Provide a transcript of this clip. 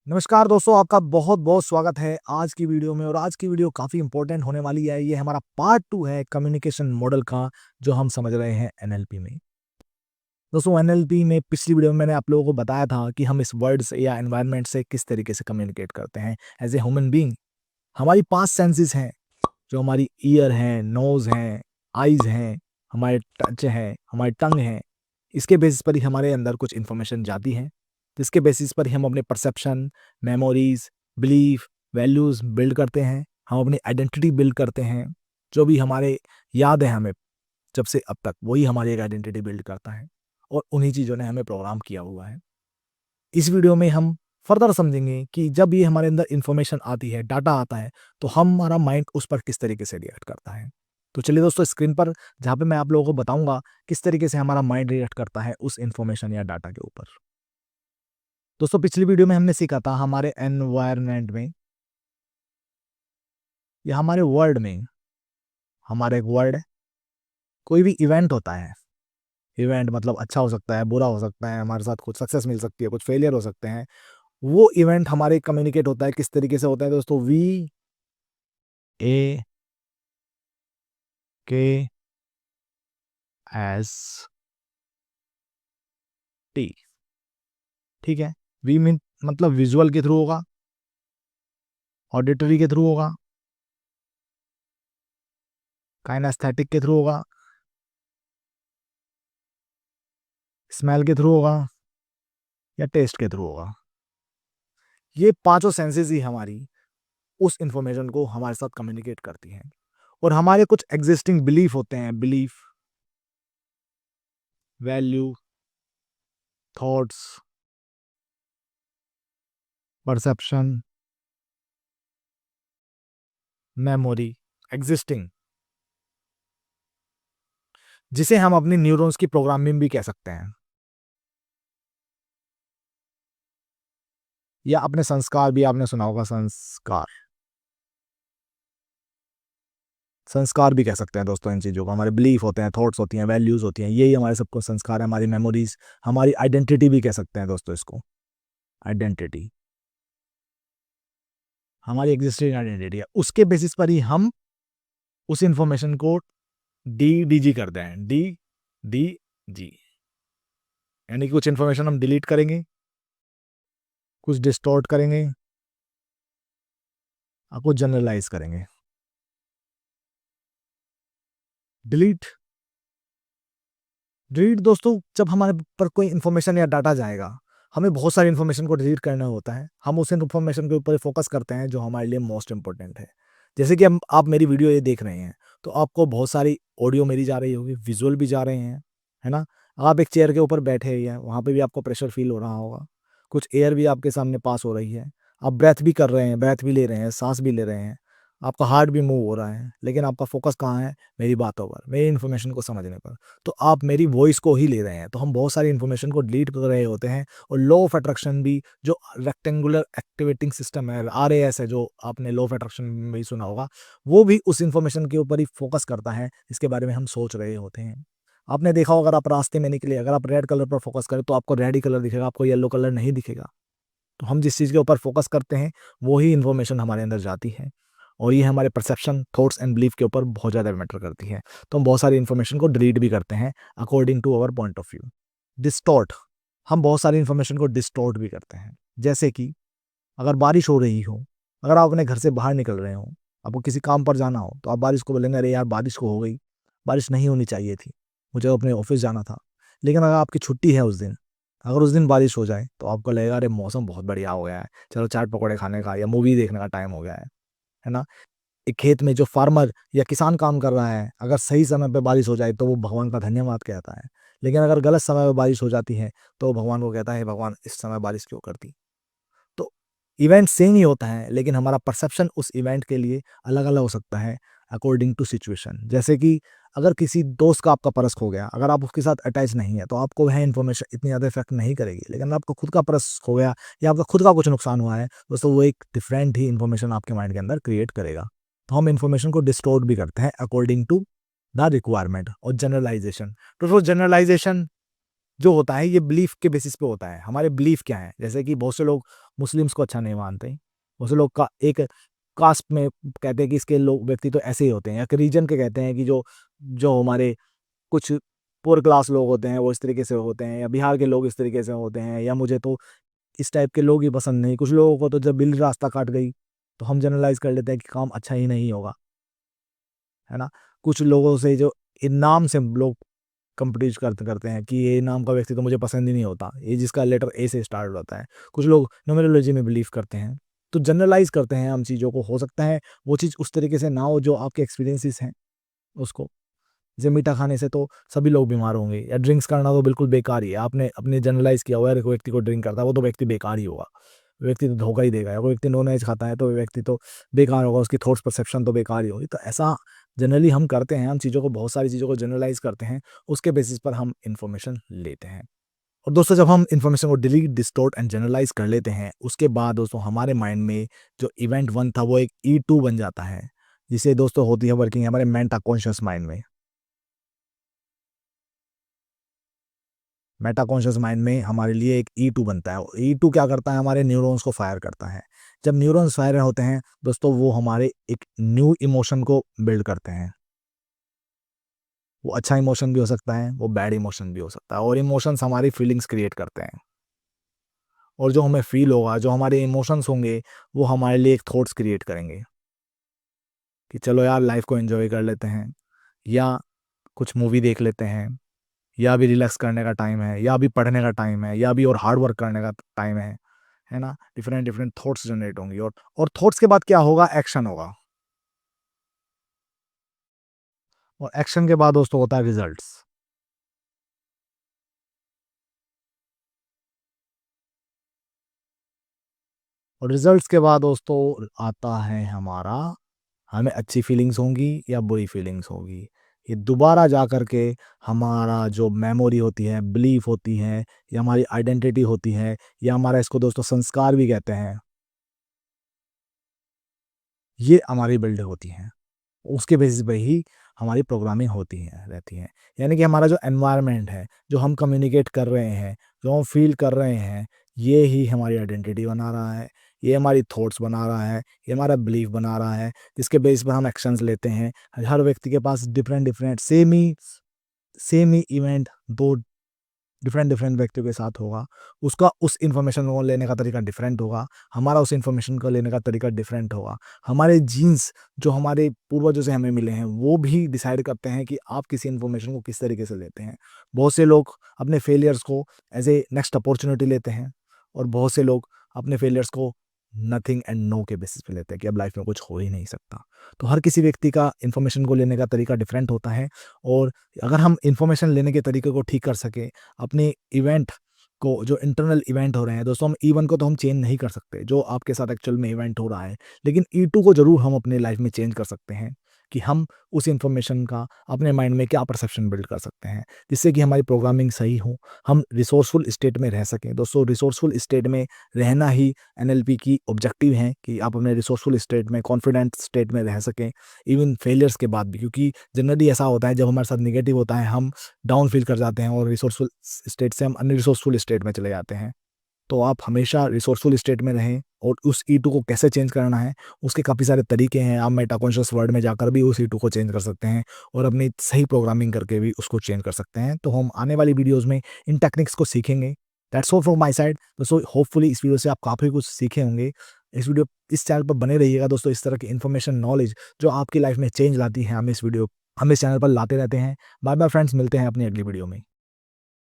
नमस्कार दोस्तों, आपका बहुत-बहुत स्वागत है आज की वीडियो में। और आज की वीडियो काफ़ी इम्पोर्टेंट होने वाली है। ये हमारा पार्ट 2 है कम्युनिकेशन मॉडल का, जो हम समझ रहे हैं एनएलपी में। दोस्तों, एनएलपी में पिछली वीडियो में मैंने आप लोगों को बताया था कि हम इस वर्ड से या एनवायरनमेंट से किस तरीके से कम्युनिकेट करते हैं एज़ ए ह्यूमन बीइंग। हमारी 5 सेंसेस हैं, जो हमारी ईयर हैं, नोज़ हैं, आइज़ हैं, हमारे टच है, हमारी टंग है। इसके बेसिस पर ही हमारे अंदर कुछ इन्फॉर्मेशन जाती है, जिसके बेसिस पर ही हम अपने perception, memories, belief, values build करते हैं। हम अपनी आइडेंटिटी बिल्ड करते हैं। जो भी हमारे याद है हमें जब से अब तक, वही हमारी एक आइडेंटिटी बिल्ड करता है और उन्हीं चीज़ों ने हमें प्रोग्राम किया हुआ है। इस वीडियो में हम फर्दर समझेंगे कि जब ये हमारे अंदर इन्फॉर्मेशन आती है, डाटा आता है, तो हमारा माइंड उस पर किस तरीके से रिएक्ट करता है। तो चलिए दोस्तों, स्क्रीन पर जहाँ पे मैं आप लोगों को बताऊँगा किस तरीके से हमारा माइंड रिएक्ट करता है उस इन्फॉर्मेशन या डाटा के ऊपर। दोस्तों, पिछली वीडियो में हमने सीखा था हमारे एनवायरनमेंट में या हमारे वर्ल्ड में, हमारा एक वर्ल्ड है, कोई भी इवेंट होता है। इवेंट मतलब अच्छा हो सकता है, बुरा हो सकता है, हमारे साथ कुछ सक्सेस मिल सकती है, कुछ फेलियर हो सकते हैं। वो इवेंट हमारे कम्युनिकेट होता है, किस तरीके से होता है दोस्तों? वी ए के एस टी। ठीक है। वी मीन मतलब विजुअल के थ्रू होगा, ऑडिटरी के थ्रू होगा, काइनेस्थेटिक के थ्रू होगा, स्मेल के थ्रू होगा या टेस्ट के थ्रू होगा। ये पांचों सेंसेस ही हमारी उस इंफॉर्मेशन को हमारे साथ कम्युनिकेट करती हैं। और हमारे कुछ एग्जिस्टिंग बिलीफ होते हैं, belief, value, thoughts, perception, memory, existing, जिसे हम अपनी न्यूरॉन्स की प्रोग्रामिंग भी कह सकते हैं, या अपने संस्कार भी आपने सुना होगा। संस्कार, संस्कार भी कह सकते हैं दोस्तों इन चीज़ों को। हमारे बिलीफ होते हैं, थॉट्स होती हैं, वैल्यूज़ होती हैं, यही हमारे सबको संस्कार है, हमारी मेमोरीज, हमारी आइडेंटिटी भी कह सकते हैं दोस्तों इसको। आइडेंटिटी हमारी एग्जिस्टिंग आइडेंटिटी है, उसके बेसिस पर ही हम उस इंफॉर्मेशन को डी करते हैं। डी जी, यानी कि कुछ इंफॉर्मेशन हम डिलीट करेंगे, कुछ डिस्टॉर्ट करेंगे और कुछ जनरलाइज करेंगे। डिलीट, डिलीट दोस्तों, जब हमारे पर कोई इन्फॉर्मेशन या डाटा जाएगा, हमें बहुत सारी इन्फॉर्मेशन को डिलीट करना होता है। हम उस इन्फॉर्मेशन के ऊपर फोकस करते हैं जो हमारे लिए मोस्ट इंपॉर्टेंट है। जैसे कि हम आप मेरी वीडियो ये देख रहे हैं, तो आपको बहुत सारी ऑडियो मेरी जा रही होगी, विजुअल भी जा रहे हैं, है ना? आप एक चेयर के ऊपर बैठे ही हैं, वहाँ पे भी आपको प्रेशर फील हो रहा होगा। कुछ एयर भी आपके सामने पास हो रही है। आप ब्रेथ भी कर रहे हैं, ब्रेथ भी ले रहे हैं, साँस भी ले रहे हैं। आपका हार्ट भी मूव हो रहा है, लेकिन आपका फोकस कहाँ है? मेरी बातों पर, मेरी इन्फॉर्मेशन को समझने पर। तो आप मेरी वॉइस को ही ले रहे हैं। तो हम बहुत सारी इन्फॉर्मेशन को डिलीट कर रहे होते हैं। और लॉ ऑफ अट्रैक्शन भी, जो रेक्टेंगुलर एक्टिवेटिंग सिस्टम है, आरएएस है, जो आपने लॉ ऑफ अट्रैक्शन में भी सुना होगा, वो भी उस इन्फॉर्मेशन के ऊपर ही फोकस करता है जिसके बारे में हम सोच रहे होते हैं। आपने देखा होगा, अगर आप रास्ते में निकले, अगर आप रेड कलर पर फोकस करें तो आपको रेड ही कलर दिखेगा, आपको येलो कलर नहीं दिखेगा। तो हम जिस चीज़ के ऊपर फोकस करते हैं, वो ही इन्फॉर्मेशन हमारे अंदर जाती है। और ये हमारे परसेप्शन, थॉट्स एंड बिलीफ के ऊपर बहुत ज़्यादा मैटर करती है। तो हम बहुत सारी इन्फॉर्मेशन को डिलीट भी करते हैं according to our point of view. Distort, हम बहुत सारी इन्फॉर्मेशन को डिस्टॉर्ट भी करते हैं। जैसे कि अगर बारिश हो रही हो, अगर आप अपने घर से बाहर निकल रहे हो, आपको किसी काम पर जाना हो, तो आप बारिश को बोलेंगे, अरे यार बारिश को हो गई, बारिश नहीं होनी चाहिए थी, मुझे अपने ऑफिस जाना था। लेकिन अगर आपकी छुट्टी है उस दिन, अगर उस दिन बारिश हो जाए, तो आपको लगेगा अरे मौसम बहुत बढ़िया हो गया है, चलो चाट पकौड़े खाने का या मूवी देखने का टाइम हो गया है ना? एक खेत में जो फार्मर या किसान काम कर रहा है, अगर सही समय पे बारिश हो जाए तो वो भगवान का धन्यवाद कहता है। लेकिन अगर गलत समय पे बारिश हो जाती है, तो भगवान को कहता है, "हे भगवान, इस समय बारिश क्यों कर दी?" तो इवेंट सेम ही होता है, लेकिन हमारा परसेप्शन उस इवेंट के लिए अलग-अलग हो सकता है अकॉर्डिंग टू सिचुएशन। जैसे कि अगर किसी दोस्त का आपका पर्स खो गया, अगर आप उसके साथ अटैच नहीं है, तो आपको वह इन्फॉर्मेशन इतनी ज़्यादा इफ़ेक्ट नहीं करेगी। लेकिन आपका खुद का पर्स खो गया या आपका खुद का कुछ नुकसान हुआ है, दोस्तों वो एक डिफरेंट ही इन्फॉर्मेशन आपके माइंड के अंदर क्रिएट करेगा। तो हम इन्फॉर्मेशन को डिस्टॉर्ट भी करते हैं अकॉर्डिंग टू द रिक्वायरमेंट और जनरलाइज़ेशन। तो जनरलाइज़ेशन जो होता है ये बिलीफ के बेसिस पे होता है। हमारे बिलीफ क्या है? जैसे कि बहुत से लोग मुस्लिम्स को अच्छा नहीं मानते। बहुत से लोग का एक कास्ट में कहते हैं कि इसके लोग व्यक्ति तो ऐसे ही होते हैं, या रीजन के कहते हैं कि जो जो हमारे कुछ पुअर क्लास लोग होते हैं वो इस तरीके से होते हैं, या बिहार के लोग इस तरीके से होते हैं, या मुझे तो इस टाइप के लोग ही पसंद नहीं। कुछ लोगों को तो जब बिल्ली रास्ता काट गई तो हम जनरलाइज कर लेते हैं कि काम अच्छा ही नहीं होगा, है ना? कुछ लोगों से जो नाम से लोग कंपटीज करते करते हैं कि ये नाम का व्यक्ति तो मुझे पसंद ही नहीं होता, ये जिसका लेटर ए से स्टार्ट होता है। कुछ लोग न्यूमेरोलॉजी में बिलीव करते हैं। तो जनरलाइज करते हैं हम चीज़ों को। हो सकता है वो चीज़ उस तरीके से ना हो जो आपके एक्सपीरियंसेस हैं उसको। जैसे मीठा खाने से तो सभी लोग बीमार होंगे, या ड्रिंक्स करना तो बिल्कुल बेकार ही है। आपने अपने जनरलाइज किया हुआ है, कोई व्यक्ति को ड्रिंक करता है वो तो व्यक्ति बेकार ही होगा, व्यक्ति तो धोखा ही देगा। या कोई व्यक्ति नॉन वेज खाता है तो व्यक्ति तो बेकार होगा, उसकी थॉट्स परसेप्शन तो बेकार ही होगी। तो ऐसा जनरली हम करते हैं, हम चीज़ों को, बहुत सारी चीज़ों को जनरलाइज करते हैं, उसके बेसिस पर हम इन्फॉर्मेशन लेते हैं। और दोस्तों जब हम इन्फॉर्मेशन को डिलीट, डिस्टॉर्ट एंड जनरलाइज कर लेते हैं, उसके बाद दोस्तों हमारे माइंड में जो इवेंट 1 था वो एक E2 बन जाता है, जिसे दोस्तों होती है वर्किंग हमारे मेंटा कॉन्शियस माइंड में। मेटा कॉन्शियस माइंड में हमारे लिए एक E2 बनता है। E2 क्या करता है? हमारे न्यूरॉन्स को फायर करता है। जब न्यूरॉन्स फायर होते हैं दोस्तों, वो हमारे एक न्यू इमोशन को बिल्ड करते हैं। वो अच्छा इमोशन भी हो सकता है, वो बैड इमोशन भी हो सकता है, और इमोशंस हमारी फीलिंग्स क्रिएट करते हैं। और जो हमें फील होगा, जो हमारे इमोशंस होंगे, वो हमारे लिए एक थॉट्स क्रिएट करेंगे कि चलो यार लाइफ को एंजॉय कर लेते हैं, या कुछ मूवी देख लेते हैं, या अभी रिलैक्स करने का टाइम है, या अभी पढ़ने का टाइम है, या अभी और हार्ड वर्क करने का टाइम है ना? डिफरेंट डिफरेंट थॉट्स जनरेट होंगी, और थॉट्स के बाद क्या होगा? एक्शन होगा, और एक्शन के बाद दोस्तों होता है रिजल्ट्स। और रिजल्ट्स के बाद दोस्तों आता है हमारा, हमें अच्छी फीलिंग्स होंगी या बुरी फीलिंग्स होगी। ये दोबारा जा कर के हमारा जो मेमोरी होती है, बिलीफ होती है, या हमारी आइडेंटिटी होती है, या हमारा इसको दोस्तों संस्कार भी कहते हैं, ये हमारी बिल्ड होती हैं। उसके बेसिस पे ही हमारी प्रोग्रामिंग होती है रहती है। यानी कि हमारा जो एनवायरनमेंट है, जो हम कम्युनिकेट कर रहे हैं, जो हम फ़ील कर रहे हैं, ये ही हमारी आइडेंटिटी बना रहा है, ये हमारी थॉट्स बना रहा है, ये हमारा बिलीफ बना रहा है, जिसके बेस पर हम एक्शंस लेते हैं। हर व्यक्ति के पास डिफरेंट डिफरेंट सेम ही इवेंट 2 डिफरेंट डिफरेंट व्यक्तियों के साथ होगा। उसका उस इन्फॉर्मेशन को लेने का तरीका डिफरेंट होगा, हमारा उस इन्फॉर्मेशन को लेने का तरीका डिफरेंट होगा। हमारे जीन्स जो हमारे पूर्वजों से हमें मिले हैं, वो भी डिसाइड करते हैं कि आप किसी इन्फॉर्मेशन को किस तरीके से लेते हैं। बहुत से लोग अपने फेलियर्स को एज़ ए नेक्स्ट अपॉर्च्युनिटी लेते हैं, और बहुत से लोग अपने फेलियर्स को नथिंग एंड नो के बेसिस पे लेते हैं कि अब लाइफ में कुछ हो ही नहीं सकता। तो हर किसी व्यक्ति का इन्फॉर्मेशन को लेने का तरीका डिफरेंट होता है, और अगर हम इन्फॉर्मेशन लेने के तरीके को ठीक कर सकें, अपने इवेंट को, जो इंटरनल इवेंट हो रहे हैं दोस्तों, हम E1 को तो हम चेंज नहीं कर सकते, जो आपके साथ एक्चुअल में इवेंट हो रहा है, लेकिन E2 को ज़रूर हम अपने लाइफ में चेंज कर सकते हैं, कि हम उस इन्फॉर्मेशन का अपने माइंड में क्या परसेप्शन बिल्ड कर सकते हैं, जिससे कि हमारी प्रोग्रामिंग सही हो, हम रिसोर्सफुल स्टेट में रह सकें। दोस्तों रिसोर्सफुल स्टेट में रहना ही NLP की ऑब्जेक्टिव है, कि आप अपने रिसोर्सफुल स्टेट में, कॉन्फिडेंट स्टेट में रह सकें, इवन फेलियर्स के बाद भी। क्योंकि जनरली ऐसा होता है जब हमारे साथ नेगेटिव होता है, हम डाउन फील कर जाते हैं, और रिसोर्सफुल स्टेट से हम अनरिसोर्सफुल स्टेट में चले जाते हैं। तो आप हमेशा रिसोर्सफुल स्टेट में रहें, और उस E2 को कैसे चेंज करना है, उसके काफ़ी सारे तरीके हैं। आप मेटा कॉन्शियस वर्ल्ड में जाकर भी उस E2 को चेंज कर सकते हैं, और अपनी सही प्रोग्रामिंग करके भी उसको चेंज कर सकते हैं। तो हम आने वाली वीडियोज़ में इन टेक्निक्स को सीखेंगे। That's all from my side दोस्तों। होपफुली इस वीडियो से आप काफ़ी कुछ सीखे होंगे। इस चैनल पर बने रहिएगा दोस्तों। इस तरह की इन्फॉर्मेशन, नॉलेज जो आपकी लाइफ में चेंज लाती है, हम इस चैनल पर लाते रहते हैं। बाय बाय फ्रेंड्स, मिलते हैं अपनी अगली वीडियो में।